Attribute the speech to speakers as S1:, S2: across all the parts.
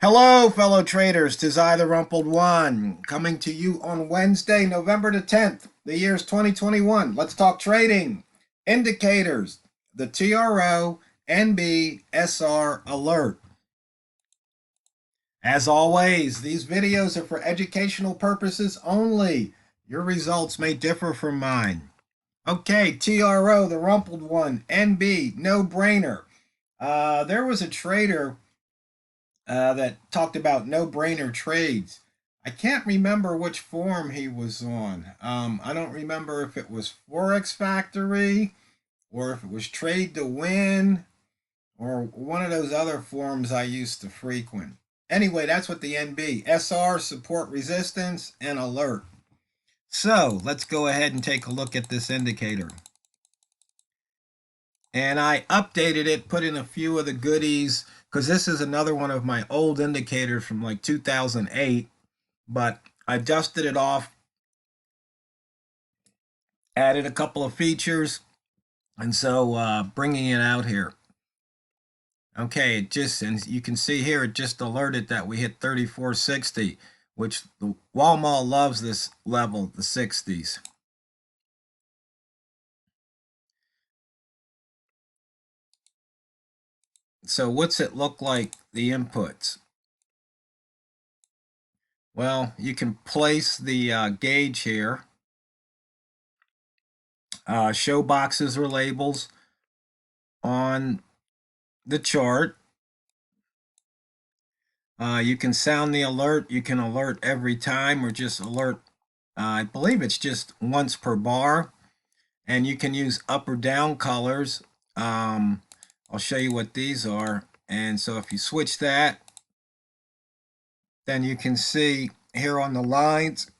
S1: Hello, fellow traders. 'Tis I, TheRumpledOne, coming to you on Wednesday, November the 10th. The year's 2021. Let's talk trading. Indicators. The TRO, NB, SR alert. As always, these videos are for educational purposes only. Your results may differ from mine. Okay, TRO, the rumpled one. NB, no brainer. There was a trader that talked about no-brainer trades. I can't remember which forum he was on. I don't remember if it was FOREX Factory or if it was Trade to Win or one of those other forums I used to frequent. Anyway, that's what the NB. SR, support resistance, and alert. So let's go ahead and take a look at this indicator. And I updated it, put in a few of the goodies, because this is another one of my old indicators from like 2008, but I dusted it off, added a couple of features, and so bringing it out here. Okay, and you can see here, it just alerted that we hit 3460, which the Walmart loves this level, the 60s. So what's it look like, the inputs? Well, you can place the gauge here. Show boxes or labels on the chart. You can sound the alert. You can alert every time or just alert. I believe it's just once per bar. And you can use up or down colors. I'll show you what these are. And so if you switch that, then you can see here on the lines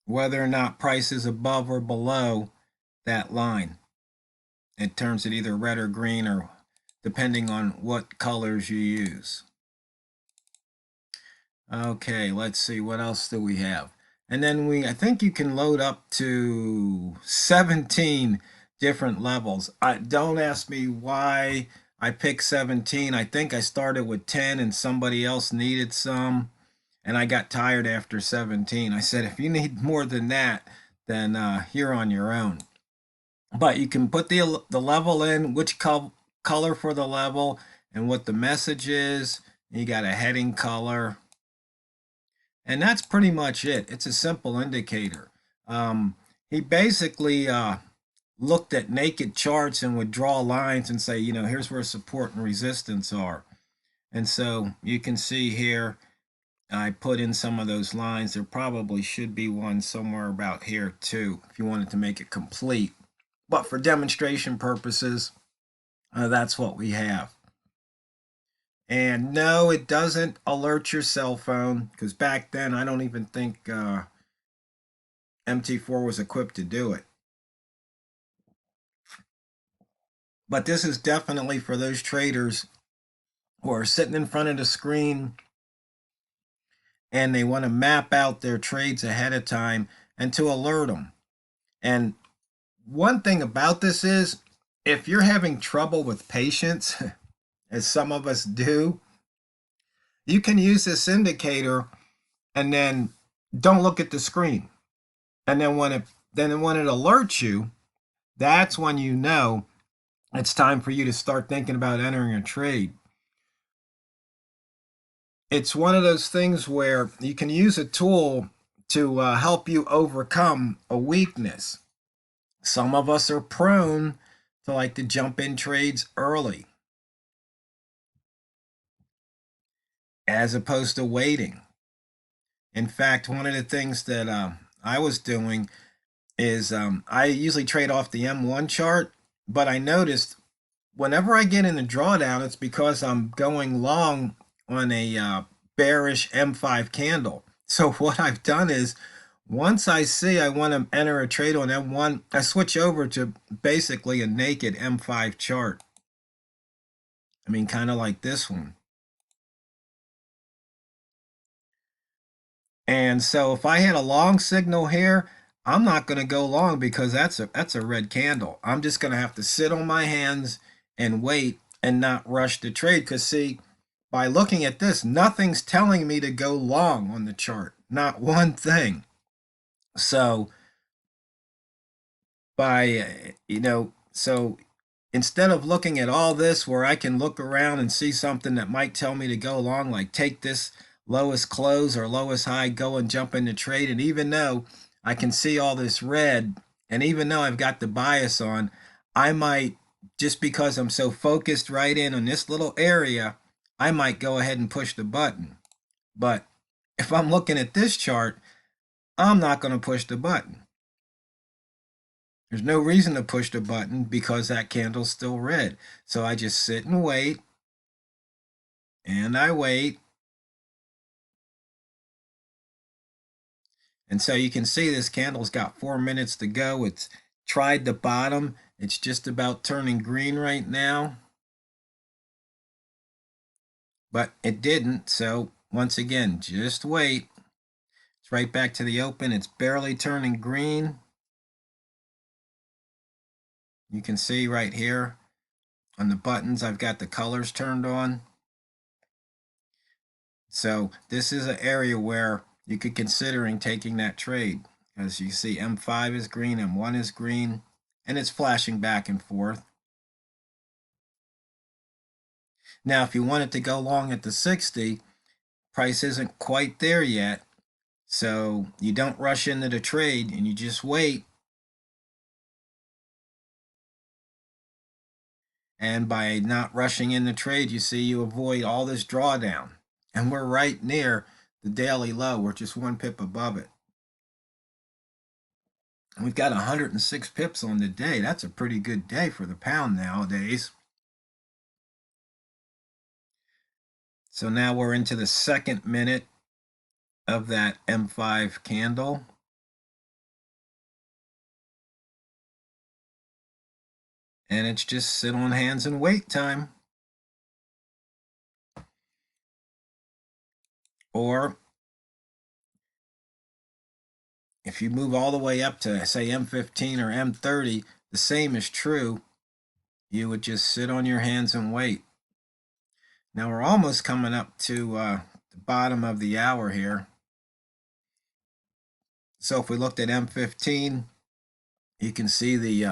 S1: whether or not price is above or below that line. It turns it either red or green, or depending on what colors you use. Okay, let's see, what else do we have? And then I think you can load up to 17 different levels. Don't ask me why I picked 17. I think I started with 10 and somebody else needed some, and I got tired after 17. I said, if you need more than that, then you're on your own. But you can put the level in, which color for the level, and what the message is. You got a heading color. And that's pretty much it. It's a simple indicator. He basically looked at naked charts and would draw lines and say, here's where support and resistance are. And so you can see here, I put in some of those lines. There probably should be one somewhere about here too, if you wanted to make it complete. But for demonstration purposes, that's what we have. And no, it doesn't alert your cell phone, because back then I don't even think MT4 was equipped to do it. But this is definitely for those traders who are sitting in front of the screen and they want to map out their trades ahead of time and to alert them. And one thing about this is, if you're having trouble with patience, as some of us do, you can use this indicator and then don't look at the screen. And then when it alerts you, that's when you know it's time for you to start thinking about entering a trade. It's one of those things where you can use a tool to help you overcome a weakness. Some of us are prone to like to jump in trades early, as opposed to waiting. In fact, one of the things that I was doing is I usually trade off the M1 chart, but I noticed whenever I get in a drawdown, it's because I'm going long on a bearish M5 candle. So what I've done is, once I see I want to enter a trade on M1, I switch over to basically a naked M5 chart. I mean, kind of like this one. And so if I had a long signal here, I'm not going to go long, because that's a red candle. I'm just going to have to sit on my hands and wait and not rush the trade. Because see, by looking at this, nothing's telling me to go long on the chart. Not one thing. So so instead of looking at all this where I can look around and see something that might tell me to go long, like take this lowest close or lowest high, go and jump into trade. And even though I can see all this red, and even though I've got the bias on, I might, just because I'm so focused right in on this little area, I might go ahead and push the button. But if I'm looking at this chart, I'm not going to push the button. There's no reason to push the button because that candle's still red. So I just sit and wait, and I wait. And so you can see this candle's got 4 minutes to go. It's tried the bottom. It's just about turning green right now. But it didn't. So once again, just wait. It's right back to the open. It's barely turning green. You can see right here on the buttons, I've got the colors turned on. So this is an area where you could considering taking that trade. As you see, M5 is green, M1 is green, and it's flashing back and forth. Now, if you wanted to go long at the 60, price isn't quite there yet. So you don't rush into the trade and you just wait. And by not rushing in the trade, you see you avoid all this drawdown. And we're right near the daily low. We're just 1 pip above it. And we've got 106 pips on the day. That's a pretty good day for the pound nowadays. So now we're into the 2nd minute of that M5 candle. And it's just sit on hands and wait time. Or if you move all the way up to, say, M15 or M30, the same is true. You would just sit on your hands and wait. Now we're almost coming up to the bottom of the hour here. So if we looked at M15, you can see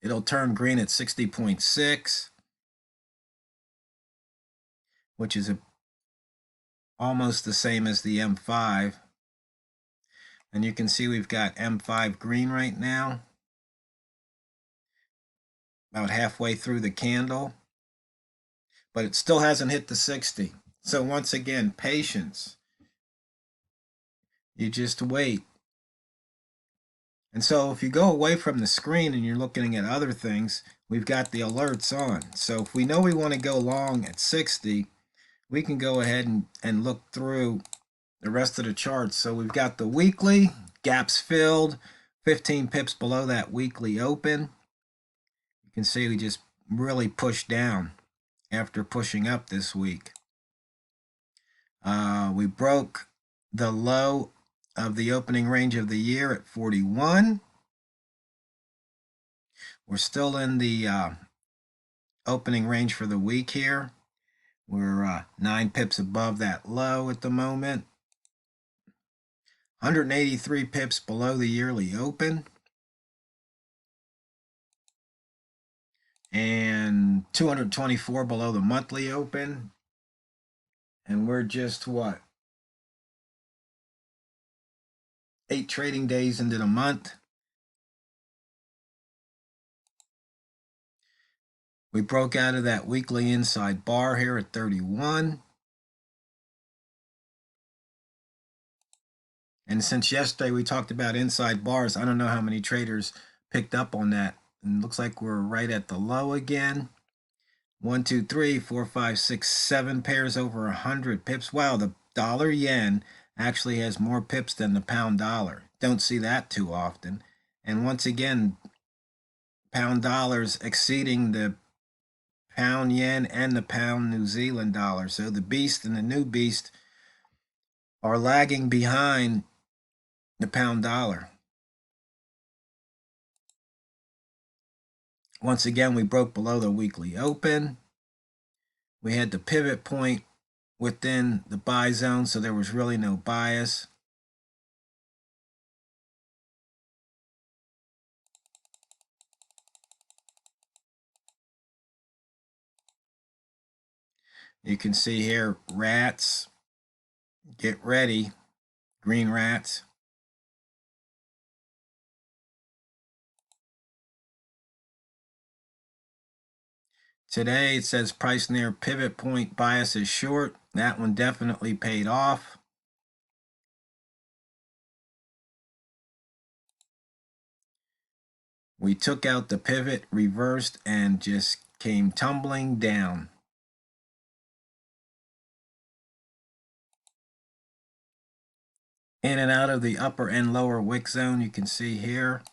S1: it'll turn green at 60.6, which is almost the same as the M5. And you can see we've got M5 green right now, about halfway through the candle, but it still hasn't hit the 60. So once again, patience. You just wait. And so if you go away from the screen and you're looking at other things, we've got the alerts on. So if we know we want to go long at 60, we can go ahead and look through the rest of the charts. So we've got the weekly, gaps filled, 15 pips below that weekly open. You can see we just really pushed down after pushing up this week. We broke the low of the opening range of the year at 41. We're still in the opening range for the week here. We're 9 pips above that low at the moment. 183 pips below the yearly open. And 224 below the monthly open. And we're just what? 8 trading days into the month. We broke out of that weekly inside bar here at 31. And since yesterday we talked about inside bars, I don't know how many traders picked up on that. And it looks like we're right at the low again. 1, 2, 3, 4, 5, 6, 7 pairs over 100 pips. Wow, the dollar yen actually has more pips than the pound dollar. Don't see that too often. And once again, pound dollars exceeding the pound yen and the pound New Zealand dollar. So the beast and the new beast are lagging behind the pound dollar. Once again, we broke below the weekly open. We had the pivot point within the buy zone, so there was really no bias. You can see here, rats, get ready, green rats. Today it says price near pivot point, bias is short. That one definitely paid off. We took out the pivot, reversed, and just came tumbling down. In and out of the upper and lower wick zone, you can see here.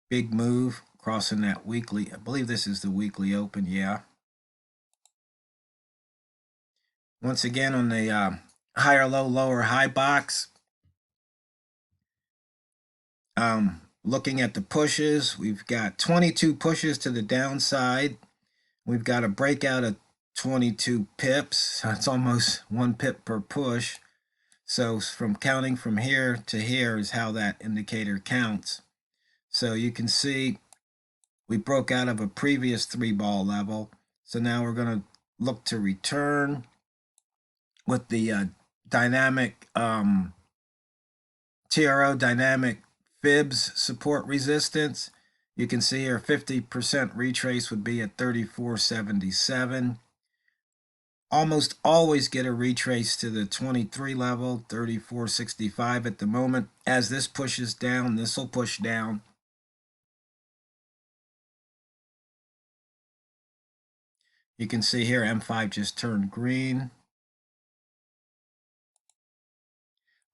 S1: Big move crossing that weekly. I believe this is the weekly open, yeah. Once again on the higher low, lower high box. Looking at the pushes, we've got 22 pushes to the downside. We've got a breakout of 22 pips. So it's almost 1 pip per push. So from counting from here to here is how that indicator counts. So you can see we broke out of a previous 3-ball level. So now we're going to look to return with the dynamic TRO dynamic fibs support resistance. You can see here 50% retrace would be at 34.77. Almost always get a retrace to the 23 level, 34.65 at the moment. As this pushes down, this will push down. You can see here M5 just turned green.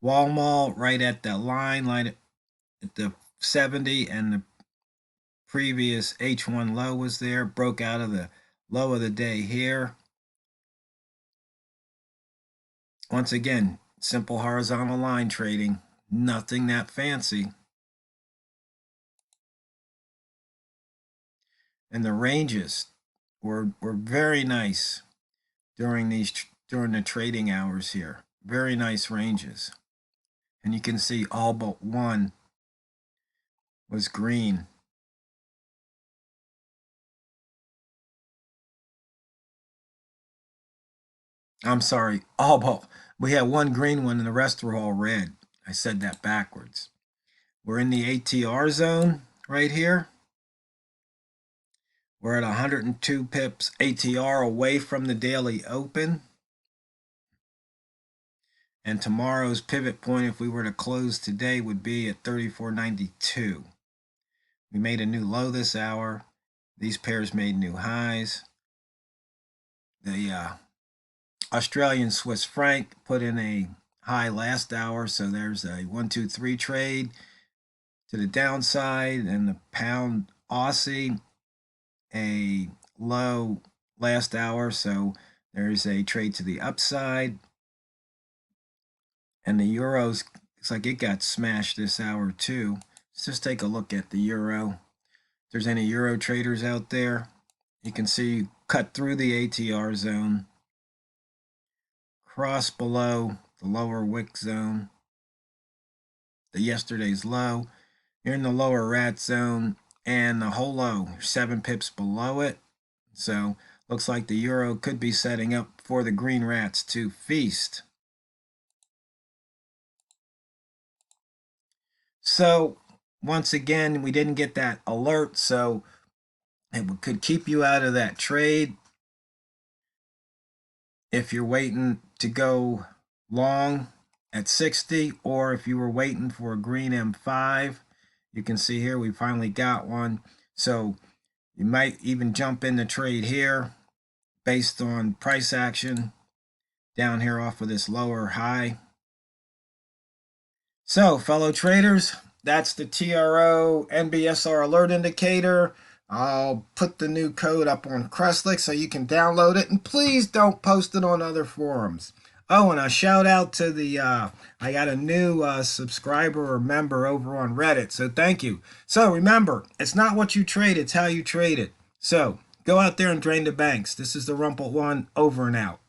S1: Walmart right at the line at the 70, and the previous H1 low was there, broke out of the low of the day here. Once again, simple horizontal line trading, nothing that fancy. And the ranges were very nice during the trading hours here. Very nice ranges. And you can see all but one was green. I'm sorry, all but we had one green one and the rest were all red. I said that backwards. We're in the ATR zone right here. We're at 102 pips ATR away from the daily open. And tomorrow's pivot point, if we were to close today, would be at 34.92. We made a new low this hour. These pairs made new highs. The Australian Swiss franc put in a high last hour, so there's a 1, 2, 3 trade to the downside, and the pound Aussie a low last hour, so there's a trade to the upside. And the euros, it's like it got smashed this hour too. Let's just take a look at the euro. If there's any euro traders out there, you can see cut through the ATR zone, cross below the lower wick zone, the yesterday's low. You're in the lower rat zone, and the whole low, 7 pips below it. So looks like the euro could be setting up for the green rats to feast. So once again, we didn't get that alert, so it could keep you out of that trade if you're waiting to go long at 60, or if you were waiting for a green M5. You can see here we finally got one. So you might even jump in the trade here based on price action down here off of this lower high. So fellow traders, that's the TRO NBSR alert indicator. I'll put the new code up on Crestlick so you can download it, and please don't post it on other forums. Oh, and a shout out to the, I got a new subscriber or member over on Reddit, so thank you. So remember, it's not what you trade, it's how you trade it. So go out there and drain the banks. This is TheRumpledOne, over and out.